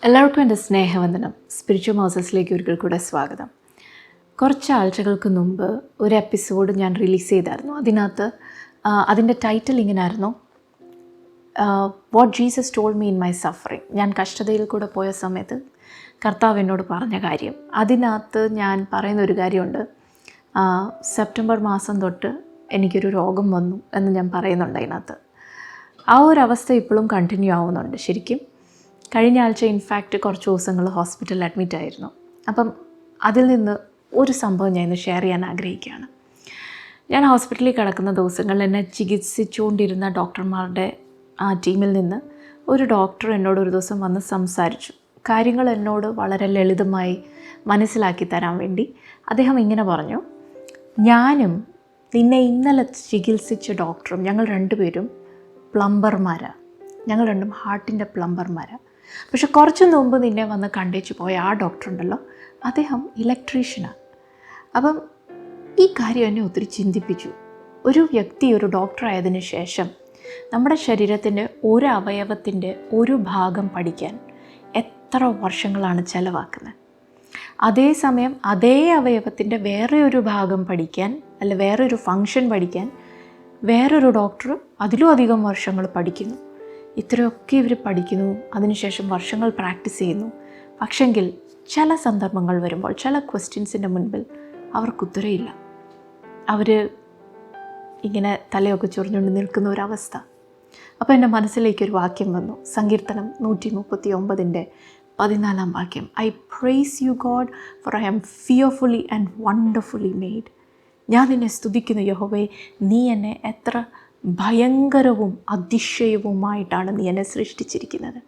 എല്ലാവർക്കും എൻ്റെ സ്നേഹവന്ദനം. സ്പിരിച്വൽ മോസസിലേക്ക് ഒരിക്കൽ കൂടെ സ്വാഗതം. കുറച്ച് ആഴ്ചകൾക്ക് മുമ്പ് ഒരു എപ്പിസോഡ് ഞാൻ റിലീസ് ചെയ്തായിരുന്നു. അതിനകത്ത് അതിൻ്റെ ടൈറ്റിൽ ഇങ്ങനായിരുന്നു, what Jesus told me in my suffering. ഞാൻ കഷ്ടതയിൽ കൂടെ പോയ സമയത്ത് കർത്താവ് എന്നോട് പറഞ്ഞ കാര്യം. അതിനകത്ത് ഞാൻ പറയുന്ന ഒരു കാര്യമുണ്ട്, സെപ്റ്റംബർ മാസം തൊട്ട് എനിക്കൊരു രോഗം വന്നു എന്ന് ഞാൻ പറയുന്നുണ്ട് അതിനകത്ത്. ആ ഒരു അവസ്ഥ ഇപ്പോഴും കണ്ടിന്യൂ ആവുന്നുണ്ട്. ശരിക്കും കഴിഞ്ഞ ആഴ്ച ഇൻഫാക്റ്റ് കുറച്ച് ദിവസങ്ങൾ ഹോസ്പിറ്റലിൽ അഡ്മിറ്റ് ആയിരുന്നു. അപ്പം അതിൽ നിന്ന് ഒരു സംഭവം ഞാൻ ഇന്ന് ഷെയർ ചെയ്യാൻ ആഗ്രഹിക്കുകയാണ്. ഞാൻ ഹോസ്പിറ്റലിൽ കിടക്കുന്ന ദിവസങ്ങളിൽ എന്നെ ചികിത്സിച്ചുകൊണ്ടിരുന്ന ഡോക്ടർമാരുടെ ആ ടീമിൽ നിന്ന് ഒരു ഡോക്ടർ എന്നോട് ഒരു ദിവസം വന്ന് സംസാരിച്ചു. കാര്യങ്ങൾ എന്നോട് വളരെ ലളിതമായി മനസ്സിലാക്കി തരാൻ വേണ്ടി അദ്ദേഹം ഇങ്ങനെ പറഞ്ഞു, ഞാനും നിന്നെ ഇന്നലെ ചികിത്സിച്ച ഡോക്ടറും ഞങ്ങൾ രണ്ടുപേരും പ്ലംബർമാരാണ്. ഞങ്ങൾ രണ്ടും ഹാർട്ടിൻ്റെ പ്ലംബർമാരാണ്. പക്ഷെ കുറച്ച് മുമ്പ് നിന്നെ വന്ന് കണ്ടേച്ചു പോയ ആ ഡോക്ടർ ഉണ്ടല്ലോ, അദ്ദേഹം ഇലക്ട്രീഷ്യനാണ്. അപ്പം ഈ കാര്യം എന്നെ ഒത്തിരി ചിന്തിപ്പിച്ചു. ഒരു വ്യക്തി ഒരു ഡോക്ടറായതിനു ശേഷം നമ്മുടെ ശരീരത്തിൻ്റെ ഒരു അവയവത്തിൻ്റെ ഒരു ഭാഗം പഠിക്കാൻ എത്ര വർഷങ്ങളാണ് ചിലവാക്കുന്നത്. അതേസമയം അതേ അവയവത്തിൻ്റെ വേറെ ഒരു ഭാഗം പഠിക്കാൻ, അല്ല വേറെ ഒരു ഫങ്ഷൻ പഠിക്കാൻ വേറൊരു ഡോക്ടർ അതിലും അധികം വർഷങ്ങൾ പഠിക്കുന്നു. ഇത്രയൊക്കെ ഇവർ പഠിക്കുന്നു, അതിനുശേഷം വർഷങ്ങൾ പ്രാക്ടീസ് ചെയ്യുന്നു. പക്ഷെങ്കിൽ ചില സന്ദർഭങ്ങൾ വരുമ്പോൾ, ചില ക്വസ്റ്റ്യൻസിൻ്റെ മുൻപിൽ അവർക്ക് ഉത്തരയില്ല. അവർ ഇങ്ങനെ തലയൊക്കെ ചൊറിഞ്ഞുകൊണ്ട് നിൽക്കുന്ന ഒരവസ്ഥ. അപ്പോൾ എൻ്റെ മനസ്സിലേക്കൊരു വാക്യം വന്നു, സങ്കീർത്തനം 139:14 വാക്യം. I praise you God, for I am fearfully and wonderfully made. ഞാൻ നിന്നെ സ്തുതിക്കുന്നു യഹോവേ, നീ എന്നെ എത്ര ഭയങ്കരവും അതിശയവുമായിട്ടാണ് നീ എന്നെ സൃഷ്ടിച്ചിരിക്കുന്നത്.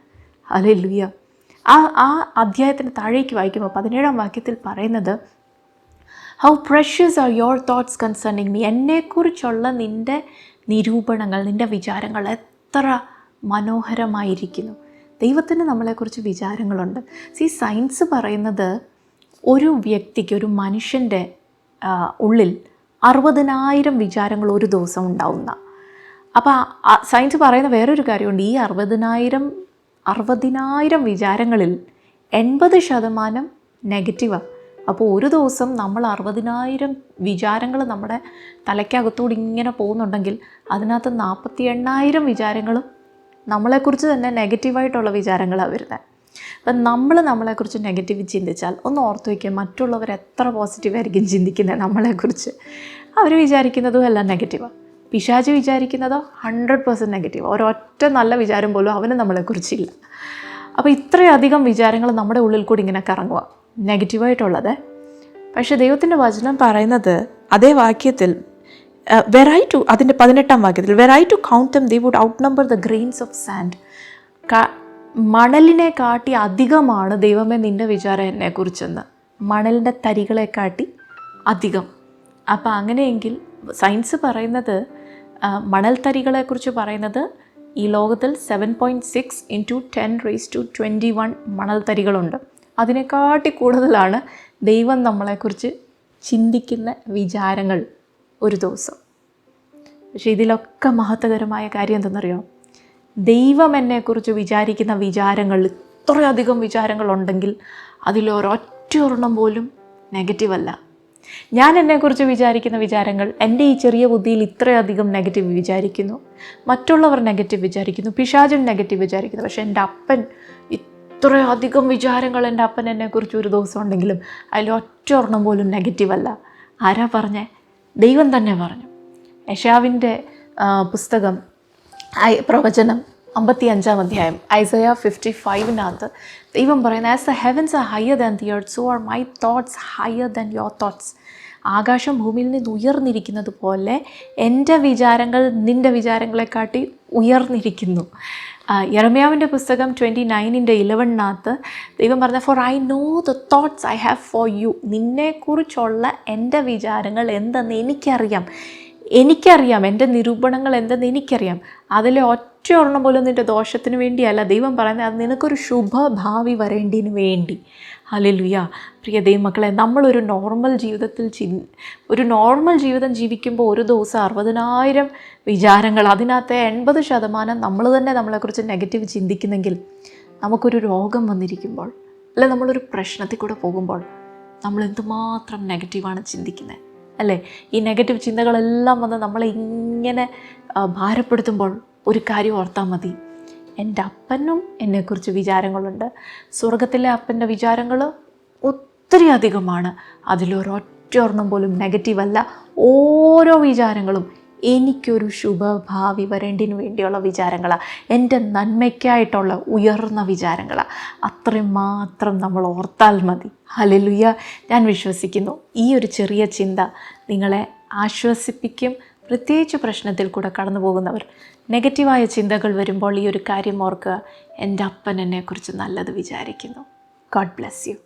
ഹല്ലേലൂയ. ആ അധ്യായത്തിന് താഴേക്ക് വായിക്കുമ്പോൾ 17 വാക്യത്തിൽ പറയുന്നത്, how precious are your thoughts concerning me. എന്നെക്കുറിച്ചുള്ള നിൻ്റെ നിരൂപണങ്ങൾ, നിൻ്റെ വിചാരങ്ങൾ എത്ര മനോഹരമായിരിക്കുന്നു. ദൈവത്തിന് നമ്മളെക്കുറിച്ച് വിചാരങ്ങളുണ്ട്. സയൻസ് പറയുന്നത് ഒരു വ്യക്തിക്ക്, ഒരു മനുഷ്യൻ്റെ ഉള്ളിൽ 60,000 വിചാരങ്ങൾ ഒരു ദിവസം ഉണ്ടാവുന്ന. അപ്പോൾ സയൻസ് പറയുന്ന വേറൊരു കാര്യമുണ്ട്, ഈ 60,000 വിചാരങ്ങളിൽ 80% നെഗറ്റീവാണ്. അപ്പോൾ ഒരു ദിവസം നമ്മൾ 60,000 വിചാരങ്ങൾ നമ്മുടെ തലയ്ക്കകത്തോട് ഇങ്ങനെ പോകുന്നുണ്ടെങ്കിൽ അതിനകത്ത് 48,000 വിചാരങ്ങളും നമ്മളെക്കുറിച്ച് തന്നെ നെഗറ്റീവായിട്ടുള്ള വിചാരങ്ങളാണ് വരുന്നത്. അപ്പം നമ്മളെക്കുറിച്ച് നെഗറ്റീവ് ചിന്തിച്ചാൽ ഒന്ന് ഓർത്ത് വയ്ക്കുക, മറ്റുള്ളവർ എത്ര പോസിറ്റീവായിരിക്കും ചിന്തിക്കുന്നത് നമ്മളെക്കുറിച്ച്. അവർ വിചാരിക്കുന്നതും എല്ലാം നെഗറ്റീവാണ്. പിശാച് വിചാരിക്കുന്നതോ 100% നെഗറ്റീവ്. ഒരൊറ്റ നല്ല വിചാരം പോലും അവന് നമ്മളെക്കുറിച്ചില്ല. അപ്പോൾ ഇത്രയധികം വിചാരങ്ങൾ നമ്മുടെ ഉള്ളിൽ കൂടി ഇങ്ങനെ കറങ്ങുക, നെഗറ്റീവായിട്ടുള്ളത്. പക്ഷേ ദൈവത്തിൻ്റെ വചനം പറയുന്നത് അതേ വാക്യത്തിൽ, അതിൻ്റെ 18 വാക്യത്തിൽ, were I to count them they would out number the grains of sand. മണലിനെ കാട്ടി അധികമാണ് ദൈവമേ നിൻ്റെ വിചാരം എന്നെക്കുറിച്ചെന്ന്. മണലിൻ്റെ തരികളെ കാട്ടി അധികം. അപ്പോൾ അങ്ങനെയെങ്കിൽ സയൻസ് പറയുന്നത്, മണൽ തരികളെക്കുറിച്ച് പറയുന്നത്, ഈ ലോകത്തിൽ 7.6 × 10⁻21 മണൽ തരികളുണ്ട്. അതിനെക്കാട്ടി കൂടുതലാണ് ദൈവം നമ്മളെക്കുറിച്ച് ചിന്തിക്കുന്ന വിചാരങ്ങൾ ഒരു ദിവസം. പക്ഷേ ഇതിലൊക്കെ മഹത്വകരമായ കാര്യം എന്തെന്നറിയോ? ദൈവം എന്നെക്കുറിച്ച് വിചാരിക്കുന്ന വിചാരങ്ങൾ, ഇത്രയധികം വിചാരങ്ങളുണ്ടെങ്കിൽ അതിലൊരൊറ്റ ഒരെണ്ണം പോലും നെഗറ്റീവല്ല. ഞാൻ എന്നെക്കുറിച്ച് വിചാരിക്കുന്ന വിചാരങ്ങൾ, എൻ്റെ ഈ ചെറിയ ബുദ്ധിയിൽ ഇത്രയധികം നെഗറ്റീവ് വിചാരിക്കുന്നു, മറ്റുള്ളവർ നെഗറ്റീവ് വിചാരിക്കുന്നു, പിശാചൻ നെഗറ്റീവ് വിചാരിക്കുന്നു. പക്ഷേ എൻ്റെ അപ്പൻ ഇത്രയധികം വിചാരങ്ങൾ എൻ്റെ അപ്പൻ എന്നെക്കുറിച്ച് ഒരു ദിവസം ഉണ്ടെങ്കിലും അതിലൊറ്റ ഒരെണ്ണം പോലും നെഗറ്റീവല്ല. ആരാ പറഞ്ഞേ? ദൈവം തന്നെ പറഞ്ഞു. യെശയ്യാവിൻ്റെ പുസ്തകം പ്രവചനം 55 അധ്യായം, ഐസയ 55 ദൈവം പറയുന്നത്, as the heavens are higher than the earth, so are my thoughts higher than your thoughts. ആകാശം ഭൂമിയിൽ നിന്ന് ഉയർന്നിരിക്കുന്നത് പോലെ എൻ്റെ വിചാരങ്ങൾ നിൻ്റെ വിചാരങ്ങളെക്കാട്ടി ഉയർന്നിരിക്കുന്നു. യെരമ്യാവിൻ്റെ പുസ്തകം 29:11 ദൈവം പറഞ്ഞ, for I know the thoughts I have for you. നിന്നെക്കുറിച്ചുള്ള എൻ്റെ വിചാരങ്ങൾ എന്തെന്ന് എനിക്കറിയാം, എൻ്റെ നിരൂപണങ്ങൾ എന്തെന്ന് എനിക്കറിയാം. അതിലെ ഒറ്റ ഒരെണ്ണം പോലും നിൻ്റെ ദോഷത്തിന് വേണ്ടിയല്ല ദൈവം പറയുന്നത്, അത് നിനക്കൊരു ശുഭഭാവി വരേണ്ടതിന് വേണ്ടി. ഹല്ലേലൂയ. പ്രിയ ദൈവമക്കളെ, നമ്മളൊരു നോർമൽ ജീവിതം ജീവിക്കുമ്പോൾ ഒരു ദിവസം 60,000 വിചാരങ്ങൾ, അതിനകത്ത് 80% നമ്മൾ തന്നെ നമ്മളെക്കുറിച്ച് നെഗറ്റീവ് ചിന്തിക്കുന്നെങ്കിൽ നമുക്കൊരു രോഗം വന്നിരിക്കുമ്പോൾ, അല്ലെ നമ്മളൊരു പ്രശ്നത്തിൽ കൂടെ പോകുമ്പോൾ നമ്മൾ എന്തുമാത്രം നെഗറ്റീവാണ് ചിന്തിക്കുന്നത്, അല്ലേ? ഈ നെഗറ്റീവ് ചിന്തകളെല്ലാം വന്ന് നമ്മളെ ഇങ്ങനെ ഭാരപ്പെടുത്തുമ്പോൾ ഒരു കാര്യം ഓർത്താൽ മതി, എൻ്റെ അപ്പനും എന്നെക്കുറിച്ച് വിചാരങ്ങളുണ്ട്. സ്വർഗത്തിലെ അപ്പൻ്റെ വിചാരങ്ങൾ ഒത്തിരി അധികമാണ്. അതിലൊരൊറ്റൊരെണ്ണം പോലും നെഗറ്റീവല്ല. ഓരോ വിചാരങ്ങളും എനിക്കൊരു ശുഭഭാവി വരേണ്ടിന് വേണ്ടിയുള്ള വിചാരങ്ങളാണ്, എൻ്റെ നന്മയ്ക്കായിട്ടുള്ള ഉയർന്ന വിചാരങ്ങളാണ്. അത്രയും മാത്രം നമ്മൾ ഓർത്താൽ മതി. ഹല്ലേലൂയ. ഞാൻ വിശ്വസിക്കുന്നു ഈ ഒരു ചെറിയ ചിന്ത നിങ്ങളെ ആശ്വസിപ്പിക്കും. പ്രത്യേകിച്ച് പ്രശ്നത്തിൽ കൂടെ കടന്നു പോകുന്നവർ, നെഗറ്റീവായ ചിന്തകൾ വരുമ്പോൾ ഈ ഒരു കാര്യം ഓർക്കുക, എൻ്റെ അപ്പൻ എന്നെക്കുറിച്ച് നല്ലത് വിചാരിക്കുന്നു. God bless you.